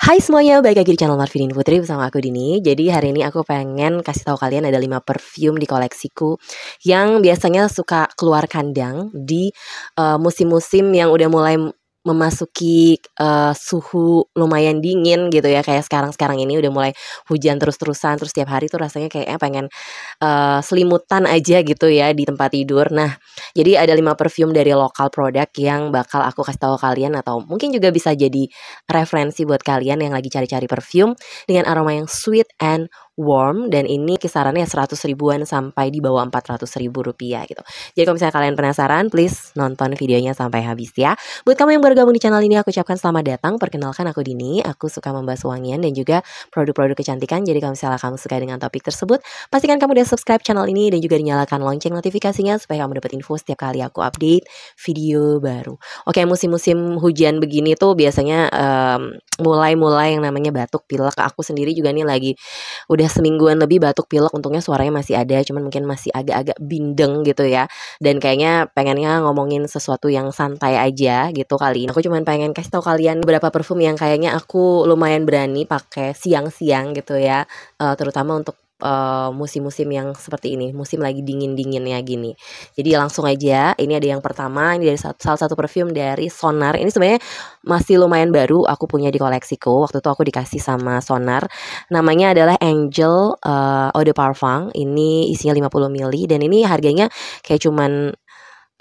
Hai semuanya, balik lagi di channel Marvin Putri bersama aku Dini. Jadi hari ini aku pengen kasih tahu kalian ada 5 perfume di koleksiku yang biasanya suka keluar kandang di musim-musim yang udah mulai memasuki suhu lumayan dingin gitu ya. Kayak sekarang-sekarang ini udah mulai hujan terus-terusan, terus tiap hari tuh rasanya kayaknya pengen selimutan aja gitu ya di tempat tidur. Nah, jadi ada 5 perfume dari lokal produk yang bakal aku kasih tahu kalian, atau mungkin juga bisa jadi referensi buat kalian yang lagi cari-cari perfume dengan aroma yang sweet and warm, dan ini kisarannya 100 ribuan sampai di bawah 400 ribu rupiah gitu. Jadi kalau misalnya kalian penasaran, please nonton videonya sampai habis ya. Buat kamu yang baru gabung di channel ini, aku ucapkan selamat datang. Perkenalkan, aku Dini. Aku suka membahas wangian dan juga produk-produk kecantikan. Jadi kalau misalnya kamu suka dengan topik tersebut, pastikan kamu udah subscribe channel ini dan juga dinyalakan lonceng notifikasinya supaya kamu dapat info setiap kali aku update video baru. Oke, musim-musim hujan begini tuh biasanya mulai yang namanya batuk pilek. Aku sendiri juga nih lagi udah semingguan lebih batuk pilek. Untungnya suaranya masih ada, cuman mungkin masih agak-agak bindeng gitu ya. Dan kayaknya pengennya ngomongin sesuatu yang santai aja gitu kali ini. Aku cuman pengen kasih tahu kalian beberapa parfum yang kayaknya aku lumayan berani pakai siang-siang gitu ya. Terutama untuk musim-musim yang seperti ini, musim lagi dingin-dinginnya gini. Jadi langsung aja, ini ada yang pertama, ini dari salah satu perfume dari Sonar. Ini sebenarnya masih lumayan baru, aku punya di koleksiku. Waktu itu aku dikasih sama Sonar. Namanya adalah Angel Eau de Parfum. Ini isinya 50 ml dan ini harganya kayak cuman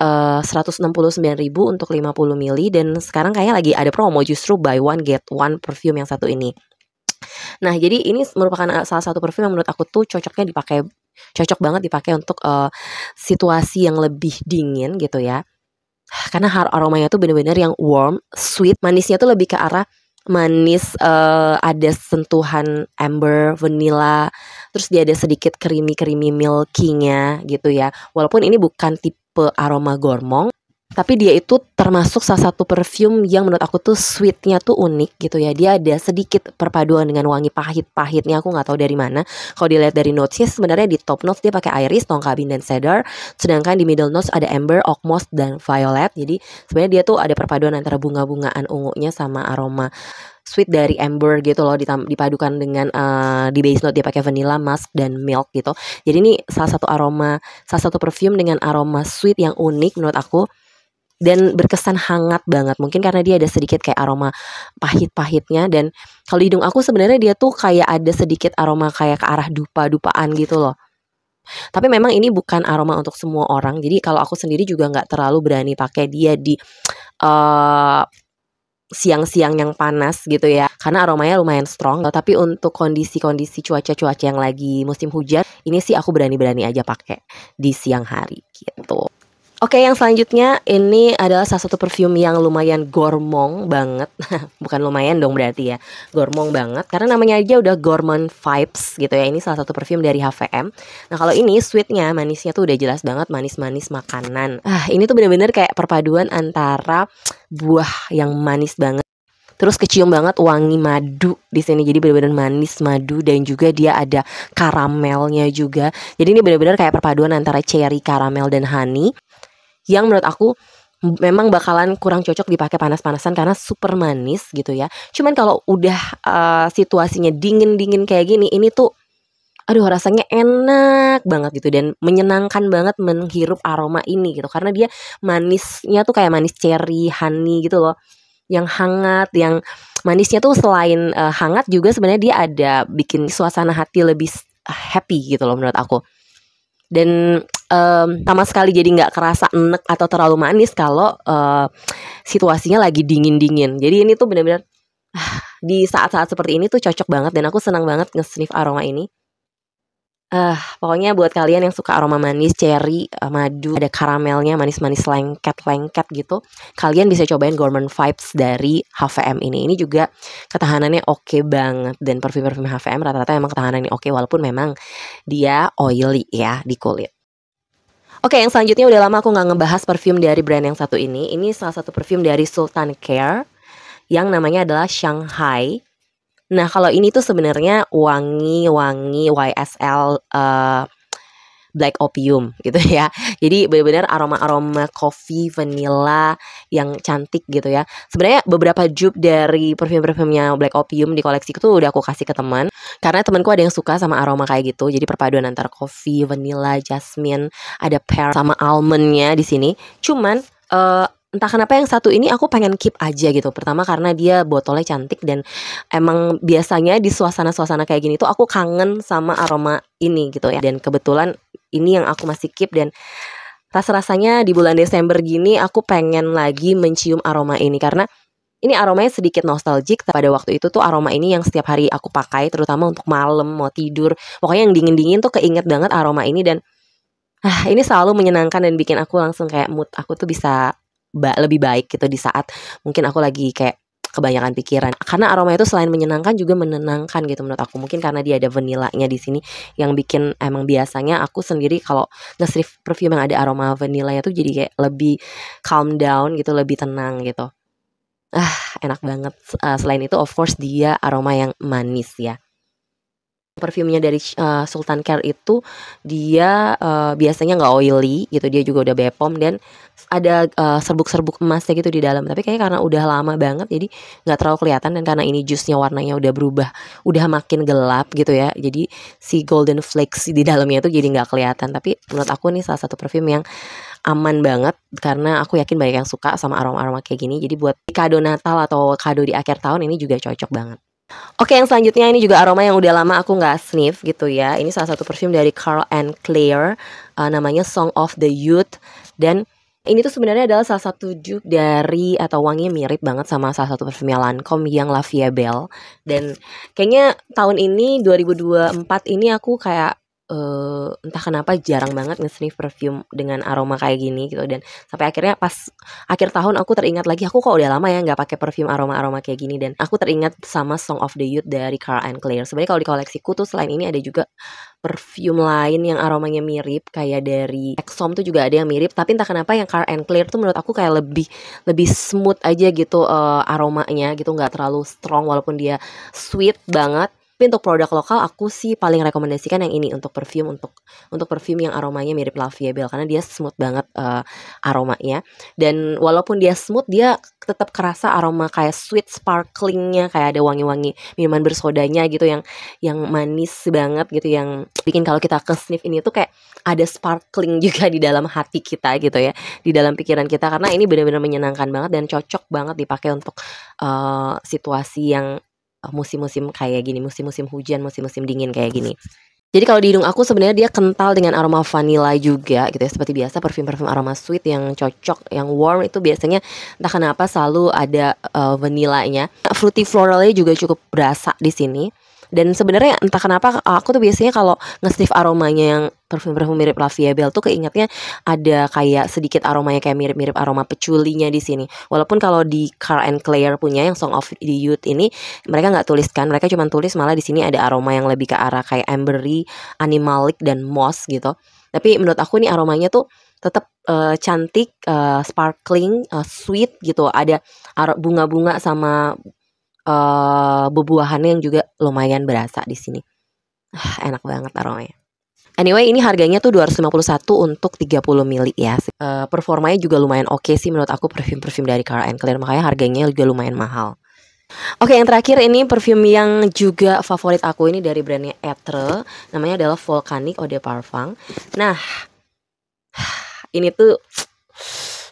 169.000 untuk 50 ml, dan sekarang kayaknya lagi ada promo justru buy one get one perfume yang satu ini. Nah, jadi ini merupakan salah satu perfume yang menurut aku tuh cocok banget dipakai untuk situasi yang lebih dingin gitu ya. Karena aromanya tuh bener-bener yang warm, sweet, manisnya tuh lebih ke arah manis, ada sentuhan amber, vanilla, terus dia ada sedikit creamy milky-nya gitu ya. Walaupun ini bukan tipe aroma gourmand, tapi dia itu termasuk salah satu perfume yang menurut aku tuh sweetnya tuh unik gitu ya. Dia ada sedikit perpaduan dengan wangi pahit-pahitnya, aku nggak tahu dari mana. Kalau dilihat dari notesnya, sebenarnya di top notes dia pakai iris, tongkabin, dan cedar. Sedangkan di middle notes ada amber, oak moss, dan violet. Jadi sebenarnya dia tuh ada perpaduan antara bunga-bungaan ungunya sama aroma sweet dari amber gitu loh, dipadukan dengan di base note dia pakai vanilla, musk, dan milk gitu. Jadi ini salah satu perfume dengan aroma sweet yang unik menurut aku, dan berkesan hangat banget. Mungkin karena dia ada sedikit kayak aroma pahit-pahitnya, dan kalau di hidung aku sebenarnya dia tuh kayak ada sedikit aroma kayak ke arah dupa-dupaan gitu loh. Tapi memang ini bukan aroma untuk semua orang. Jadi kalau aku sendiri juga nggak terlalu berani pakai dia di siang-siang yang panas gitu ya, karena aromanya lumayan strong. Tapi untuk kondisi-kondisi cuaca yang lagi musim hujan, ini sih aku berani-berani aja pakai di siang hari gitu. Oke, yang selanjutnya ini adalah salah satu perfume yang lumayan gourmand banget. Bukan lumayan dong berarti ya, gourmand banget, karena namanya aja udah gourmand vibes gitu ya. Ini salah satu perfume dari HVM. Nah, kalau ini sweetnya, manisnya tuh udah jelas banget manis-manis makanan. Ini tuh bener-bener kayak perpaduan antara buah yang manis banget, terus kecium banget wangi madu di sini. Jadi benar-benar manis madu, dan juga dia ada karamelnya juga. Jadi ini benar-benar kayak perpaduan antara cherry, karamel, dan honey, yang menurut aku memang bakalan kurang cocok dipakai panas-panasan karena super manis gitu ya. Cuman kalau udah situasinya dingin-dingin kayak gini, ini tuh aduh rasanya enak banget gitu, dan menyenangkan banget menghirup aroma ini gitu, karena dia manisnya tuh kayak manis cherry, honey gitu loh, yang hangat, yang manisnya tuh selain hangat juga sebenarnya dia ada bikin suasana hati lebih happy gitu loh menurut aku. Dan sama sekali jadi nggak kerasa enek atau terlalu manis kalau situasinya lagi dingin-dingin. Jadi ini tuh benar-benar di saat-saat seperti ini tuh cocok banget, dan aku senang banget nge-sniff aroma ini. Pokoknya buat kalian yang suka aroma manis, cherry, madu, ada karamelnya, manis-manis lengket-lengket gitu, kalian bisa cobain Gourmand Vibes dari HVM ini. Ini juga ketahanannya oke banget, dan parfum-parfum HVM rata-rata emang ketahanannya oke, walaupun memang dia oily ya di kulit. Oke, yang selanjutnya udah lama aku nggak ngebahas parfum dari brand yang satu ini. Ini salah satu parfum dari Sultan Care yang namanya adalah Shanghai. Nah, kalau ini tuh sebenarnya wangi YSL black opium gitu ya. Jadi benar-benar aroma-aroma coffee, vanilla yang cantik gitu ya. Sebenarnya beberapa dupe dari perfume-perfumenya black opium di koleksiku tuh udah aku kasih ke teman, karena temanku ada yang suka sama aroma kayak gitu. Jadi perpaduan antara coffee, vanilla, jasmine, ada pear sama almondnya di sini. Cuman entah kenapa yang satu ini aku pengen keep aja gitu. Pertama karena dia botolnya cantik, dan emang biasanya di suasana-suasana kayak gini tuh aku kangen sama aroma ini gitu ya. Dan kebetulan ini yang aku masih keep, dan rasa-rasanya di bulan Desember gini aku pengen lagi mencium aroma ini, karena ini aromanya sedikit nostalgic. Pada waktu itu tuh aroma ini yang setiap hari aku pakai, terutama untuk malam mau tidur. Pokoknya yang dingin-dingin tuh keinget banget aroma ini, dan ini selalu menyenangkan dan bikin aku langsung kayak mood aku tuh bisa lebih baik gitu di saat mungkin aku lagi kayak kebanyakan pikiran. Karena aroma itu selain menyenangkan juga menenangkan gitu menurut aku. Mungkin karena dia ada vanillanya di sini yang bikin emang biasanya aku sendiri kalau nge-sniff perfume yang ada aroma vanillanya tuh jadi kayak lebih calm down gitu, lebih tenang gitu. Enak banget. Selain itu of course dia aroma yang manis ya. Perfumenya dari Sultan Care itu dia biasanya nggak oily gitu, dia juga udah Bepom dan ada serbuk-serbuk emasnya gitu di dalam. Tapi kayaknya karena udah lama banget jadi nggak terlalu kelihatan, dan karena ini jusnya warnanya udah berubah, udah makin gelap gitu ya. Jadi si golden flakes di dalamnya itu jadi nggak kelihatan. Tapi menurut aku nih salah satu perfume yang aman banget, karena aku yakin banyak yang suka sama aroma-aroma kayak gini. Jadi buat kado Natal atau kado di akhir tahun ini juga cocok banget. Oke, yang selanjutnya ini juga aroma yang udah lama aku nggak sniff gitu ya. Ini salah satu perfume dari Carl and Claire, namanya Song of the Youth. Dan ini tuh sebenarnya adalah salah satu dupe dari, atau wanginya mirip banget sama salah satu parfumnya Lancome yang La Vie Belle. Dan kayaknya tahun ini 2024 ini aku kayak entah kenapa jarang banget nge-sniff perfume dengan aroma kayak gini gitu. Dan sampai akhirnya pas akhir tahun aku teringat lagi, aku kok udah lama ya nggak pakai perfume aroma-aroma kayak gini. Dan aku teringat sama Song of the Youth dari Carl and Claire. Sebenarnya kalau di koleksiku tuh selain ini ada juga perfume lain yang aromanya mirip, kayak dari Exom tuh juga ada yang mirip. Tapi entah kenapa yang Carl and Claire tuh menurut aku kayak lebih smooth aja gitu aromanya gitu, nggak terlalu strong walaupun dia sweet banget. Tapi untuk produk lokal aku sih paling rekomendasikan yang ini untuk perfume, untuk perfume yang aromanya mirip La Vie Belle, karena dia smooth banget aromanya. Dan walaupun dia smooth, dia tetap kerasa aroma kayak sweet sparklingnya, kayak ada wangi-wangi minuman bersodanya gitu yang manis banget gitu, yang bikin kalau kita ke sniff ini tuh kayak ada sparkling juga di dalam hati kita gitu ya, di dalam pikiran kita, karena ini benar-benar menyenangkan banget dan cocok banget dipakai untuk situasi yang musim-musim kayak gini, musim-musim hujan, musim-musim dingin kayak gini. Jadi kalau di hidung aku sebenarnya dia kental dengan aroma vanilla juga gitu ya. Seperti biasa parfum-parfum aroma sweet yang cocok, yang warm itu biasanya entah kenapa selalu ada vanillanya. Fruity floralnya juga cukup berasa di sini. Dan sebenarnya entah kenapa aku tuh biasanya kalau nge-sniff aromanya yang parfum-parfum mirip La Vie Belle tuh keingetnya ada kayak sedikit aromanya kayak mirip-mirip aroma peculinya di sini. Walaupun kalau di Carl and Claire punya yang Song of the Youth ini mereka nggak tuliskan, mereka cuma tulis malah di sini ada aroma yang lebih ke arah kayak ambery, animalic dan moss gitu. Tapi menurut aku nih aromanya tuh tetap cantik, sparkling, sweet gitu. Ada bunga-bunga sama buah-buahannya yang juga lumayan berasa di sini. Enak banget aromanya. Anyway, ini harganya tuh 251 untuk 30 ml ya. Performanya juga lumayan oke sih menurut aku perfume-perfume dari Carl and Claire, makanya harganya juga lumayan mahal. Oke, yang terakhir ini perfume yang juga favorit aku, ini dari brandnya Etre. Namanya adalah Volcanic Eau de Parfum. Nah, ini tuh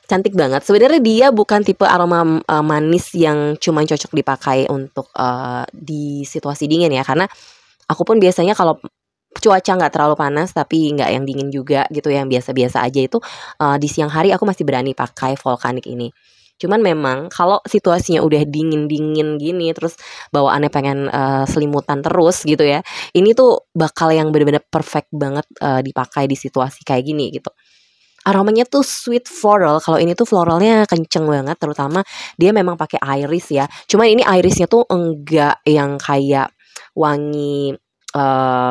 cantik banget. Sebenarnya dia bukan tipe aroma manis yang cuma cocok dipakai untuk di situasi dingin ya. Karena aku pun biasanya kalau cuaca nggak terlalu panas tapi nggak yang dingin juga gitu, yang biasa-biasa aja itu di siang hari aku masih berani pakai Volcanic ini. Cuman memang kalau situasinya udah dingin-dingin gini, terus bawaannya pengen selimutan terus gitu ya, ini tuh bakal yang bener-bener perfect banget dipakai di situasi kayak gini gitu. Aromanya tuh sweet floral. Kalau ini tuh floralnya kenceng banget, terutama dia memang pakai iris ya. Cuman ini irisnya tuh enggak yang kayak wangi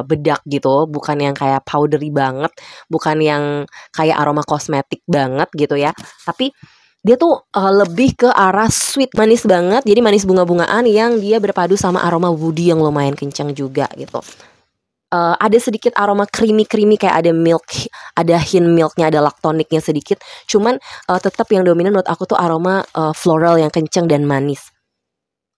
bedak gitu, bukan yang kayak powdery banget, bukan yang kayak aroma kosmetik banget gitu ya. Tapi dia tuh lebih ke arah sweet, manis banget. Jadi manis bunga-bungaan yang dia berpadu sama aroma woody yang lumayan kenceng juga gitu. ada sedikit aroma creamy kayak ada milk, ada hint milknya, ada laktoniknya sedikit. Cuman tetap yang dominan menurut aku tuh aroma floral yang kenceng dan manis.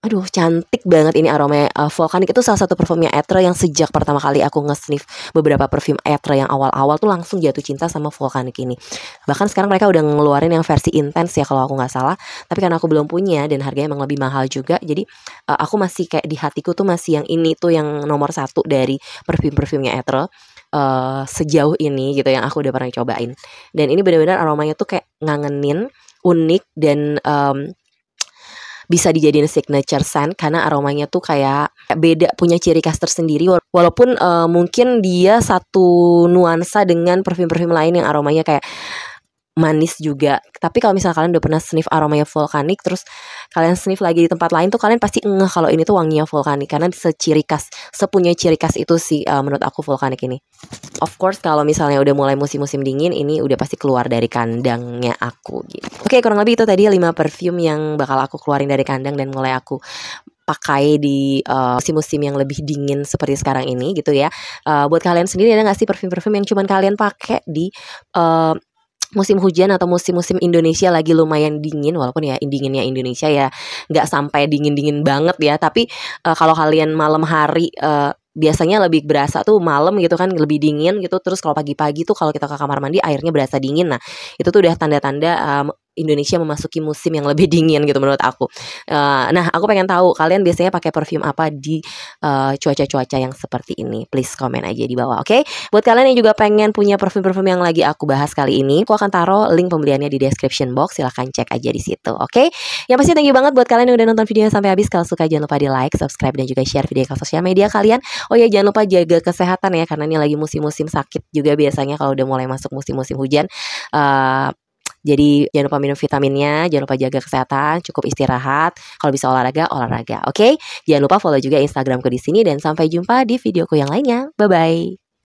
Aduh, cantik banget ini aromanya. Volcanic itu salah satu parfumnya Etre yang sejak pertama kali aku nge-sniff beberapa parfum Etre yang awal-awal tuh langsung jatuh cinta sama Volcanic ini. Bahkan sekarang mereka udah ngeluarin yang versi intens ya kalau aku nggak salah. Tapi karena aku belum punya dan harganya emang lebih mahal juga, jadi aku masih kayak di hatiku tuh masih yang ini tuh yang nomor satu dari parfum-parfumnya Etre sejauh ini gitu yang aku udah pernah cobain. Dan ini benar-benar aromanya tuh kayak ngangenin, unik dan bisa dijadiin signature scent karena aromanya tuh kayak beda, punya ciri khas tersendiri. Walaupun mungkin dia satu nuansa dengan parfum-parfum lain yang aromanya kayak manis juga. Tapi kalau misalnya kalian udah pernah sniff aromanya Volcanic, terus kalian sniff lagi di tempat lain tuh kalian pasti ngeh kalau ini tuh wanginya Volcanic karena sepunya ciri khas itu sih menurut aku Volcanic ini. Of course kalau misalnya udah mulai musim-musim dingin, ini udah pasti keluar dari kandangnya aku gitu. Oke, kurang lebih itu tadi 5 perfume yang bakal aku keluarin dari kandang dan mulai aku pakai di musim-musim yang lebih dingin seperti sekarang ini gitu ya. Buat kalian sendiri ada gak sih parfum-parfum yang cuman kalian pakai di musim hujan atau musim-musim Indonesia lagi lumayan dingin, walaupun ya dinginnya Indonesia ya nggak sampai dingin-dingin banget ya, tapi kalau kalian malam hari biasanya lebih berasa tuh malam gitu kan lebih dingin gitu, terus kalau pagi-pagi tuh kalau kita ke kamar mandi airnya berasa dingin. Nah itu tuh udah tanda-tanda Indonesia memasuki musim yang lebih dingin gitu menurut aku. Nah aku pengen tahu kalian biasanya pakai parfum apa di cuaca-cuaca yang seperti ini. Please komen aja di bawah, oke? Buat kalian yang juga pengen punya parfum-parfum yang lagi aku bahas kali ini, aku akan taruh link pembeliannya di description box. Silahkan cek aja di situ, oke? Yang pasti thank you banget buat kalian yang udah nonton videonya sampai habis. Kalau suka jangan lupa di like, subscribe, dan juga share video ke sosial media kalian. Oh ya, jangan lupa jaga kesehatan ya, karena ini lagi musim-musim sakit juga biasanya kalau udah mulai masuk musim-musim hujan. Jadi jangan lupa minum vitaminnya, jangan lupa jaga kesehatan, cukup istirahat, kalau bisa olahraga, oke? Jangan lupa follow juga Instagramku di sini dan sampai jumpa di videoku yang lainnya. Bye bye.